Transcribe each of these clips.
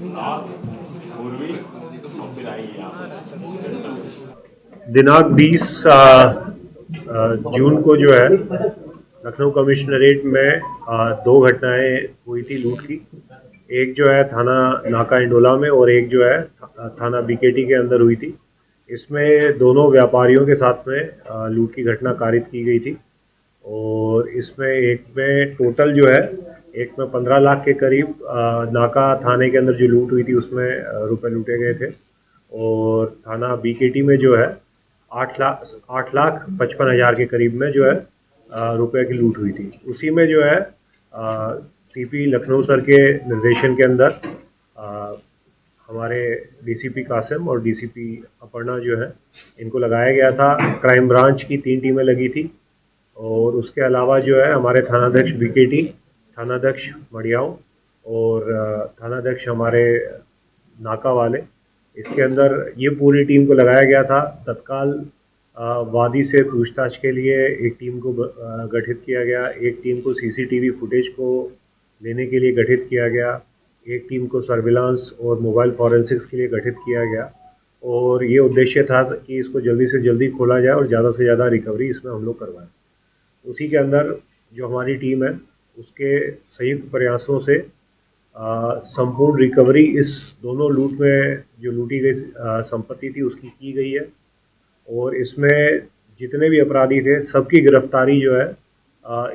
North, पूर्वी और फिर आई यहाँ दिनांक 20 जून को जो है लखनऊ कमिश्नरेट में दो घटनाएं हुई थी लूट की। एक जो है थाना नाका इंडोला में और एक जो है थाना बीकेटी के अंदर हुई थी। इसमें दोनों व्यापारियों के साथ में लूट की घटना कारित की गई थी और इसमें एक में टोटल जो है एक में 15 लाख के करीब नाका थाने के अंदर जो लूट हुई थी उसमें रुपए लूटे गए थे और थाना बीकेटी में जो है 8,55,000 के करीब में जो है रुपए की लूट हुई थी। उसी में जो है सीपी लखनऊ सर के निर्देशन के अंदर हमारे डीसीपी कासिम और डीसीपी अपर्णा जो है इनको लगाया गया था। क्राइम ब्रांच की 3 टीमें लगी थी और उसके अलावा जो है हमारे थानाध्यक्ष बीकेटी, थानाध्यक्ष मड़ियाओं और थानाध्यक्ष हमारे नाका वाले, इसके अंदर ये पूरी टीम को लगाया गया था। तत्काल वादी से पूछताछ के लिए एक टीम को गठित किया गया, एक टीम को सीसीटीवी फुटेज को लेने के लिए गठित किया गया, एक टीम को सर्विलांस और मोबाइल फॉरेंसिक्स के लिए गठित किया गया और ये उद्देश्य था कि इसको जल्दी से जल्दी खोला जाए और ज़्यादा से ज़्यादा रिकवरी इसमें हम लोग करवाएं। उसी के अंदर जो हमारी टीम है उसके संयुक्त प्रयासों से संपूर्ण रिकवरी इस दोनों लूट में जो लूटी गई संपत्ति थी उसकी की गई है और इसमें जितने भी अपराधी थे सबकी गिरफ्तारी जो है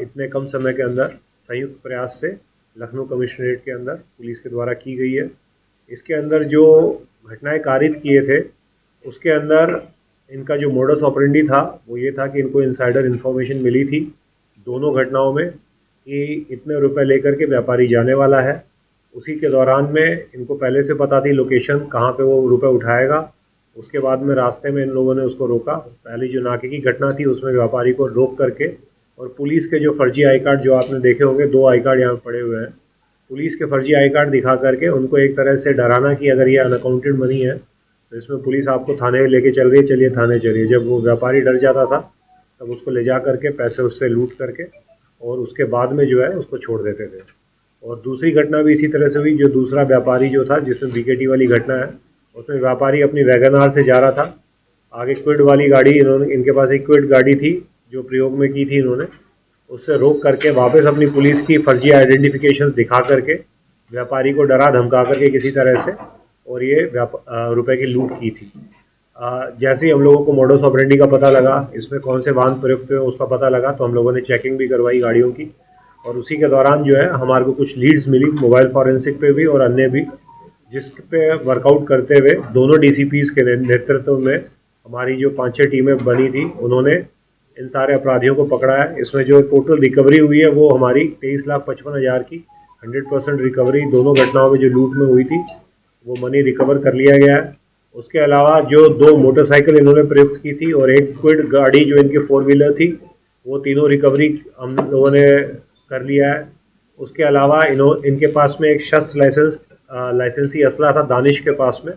इतने कम समय के अंदर संयुक्त प्रयास से लखनऊ कमिश्नरेट के अंदर पुलिस के द्वारा की गई है। इसके अंदर जो घटनाएं कारित किए थे उसके अंदर इनका जो मोडस ऑपरेंडी था वो ये था कि इनको इनसाइडर इन्फॉर्मेशन मिली थी दोनों घटनाओं में कि इतने रुपए लेकर के व्यापारी जाने वाला है। उसी के दौरान में इनको पहले से पता थी लोकेशन कहाँ पे वो रुपए उठाएगा। उसके बाद में रास्ते में इन लोगों ने उसको रोका। पहली जो नाके की घटना थी उसमें व्यापारी को रोक करके और पुलिस के जो फर्जी आई कार्ड जो आपने देखे होंगे, 2 आई कार्ड यहाँ पड़े हुए हैं, पुलिस के फर्जी आई कार्ड दिखा करके उनको एक तरह से डराना कि अगर ये अनअकाउंटेड मनी है तो इसमें पुलिस आपको थाने लेके चल रही है, चलिए थाने चलिए। जब वो व्यापारी डर जाता था तब उसको ले जा करके पैसे उससे लूट करके और उसके बाद में जो है उसको छोड़ देते थे। और दूसरी घटना भी इसी तरह से हुई। जो दूसरा व्यापारी जो था जिसमें बीकेटी वाली घटना है उसमें व्यापारी अपनी वैगन से जा रहा था, आगे क्विड वाली गाड़ी इनके पास एक क्विड गाड़ी थी जो प्रयोग में की थी इन्होंने, उससे रोक करके वापस अपनी पुलिस की फर्जी आइडेंटिफिकेशन दिखा करके व्यापारी को डरा धमका करके किसी तरह से और ये रुपए की लूट की थी। जैसे ही हम लोगों को मोडस ऑपरेंडी का पता लगा, इसमें कौन से वाहन प्रयुक्त हुए उसका पता लगा, तो हम लोगों ने चेकिंग भी करवाई गाड़ियों की और उसी के दौरान जो है हमारे को कुछ लीड्स मिली मोबाइल फॉरेंसिक पे भी और अन्य भी, जिस पे वर्कआउट करते हुए दोनों डीसीपीज के नेतृत्व में हमारी जो 5-6 टीमें बनी थी उन्होंने इन सारे अपराधियों को पकड़ा है। इसमें जो टोटल रिकवरी हुई है वो हमारी 23,55,000 की 100% रिकवरी दोनों घटनाओं में जो लूट में हुई थी वो मनी रिकवर कर लिया गया है। उसके अलावा जो 2 मोटरसाइकिल इन्होंने प्रयुक्त की थी और एक क्विड गाड़ी जो इनकी 4 व्हीलर थी वो तीनों रिकवरी हम लोगों ने कर लिया है। उसके अलावा इनके पास में एक शस्त्र लाइसेंसी असला था दानिश के पास में।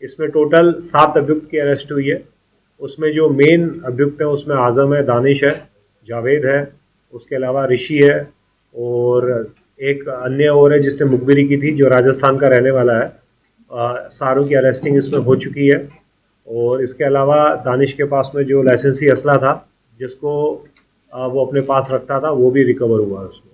इसमें टोटल 7 अभियुक्त की अरेस्ट हुई है। उसमें जो मेन अभियुक्त हैं उसमें आज़म है, दानिश है, जावेद है, उसके अलावा ऋषि है और एक अन्य और है जिसने मुखबिरी की थी जो राजस्थान का रहने वाला है। सारों की अरेस्टिंग इसमें हो चुकी है और इसके अलावा दानिश के पास में जो लाइसेंसी असला था जिसको वो अपने पास रखता था वो भी रिकवर हुआ है उसमें।